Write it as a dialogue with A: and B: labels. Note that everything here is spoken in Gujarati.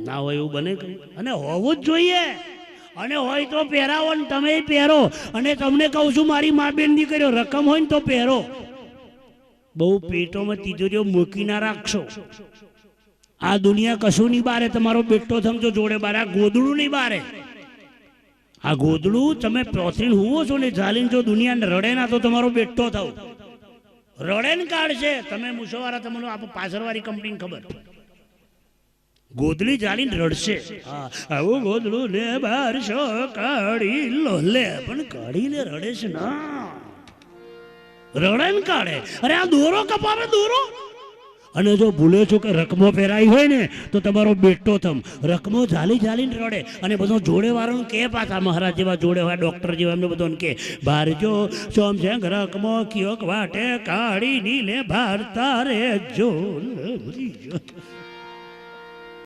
A: ના હોય એવું બને કઈ? અને હોવું જ જોઈએ. અને હોય તો પહેરાવો ને તમે પહેરો. અને તમને કહું છું મારી મા બેન દીકરીઓ, રકમ હોય ને તો પહેરો. બહુ પેટોમાં તિજોરીઓ મૂકી ના રાખશો. આ દુનિયા કશું નહીં બારે. તમારો બેટો સમજો જોડે બારે. આ ગોદડું નહીં બારે. આ ગોદડું તમે પ્રોસીન હુવો છો ને ઝાલીને જો દુનિયાને રડે ના તો તમારો બેટો થાવ. રડે ને કાઢશે. તમે મુસવારા તમને પાછળવાળી કંપનીને ખબર. ગોદડી જાળીને રડશે. આવું ગોદડું ને બારશો કાઢી લો લે. પણ કાઢીને રડે છે ના. રડે ને કાઢે. અરે આ દોરો કપાવે દોરો. અને જો ભૂલે છો કે રકમો પહેરાઈ હોય ને તો તમારો બેટો થમ રકમો ઝાલી ઝાલીને રડે. અને બધો જોડે વાળાનું કે પાછા મહારાજ જેવા જોડે હોય ડોક્ટર જેવા એમને બધો કે ભારજો સોમ છે રકમો કયો વાટે કાઢી ની લે ભારતા રે જો.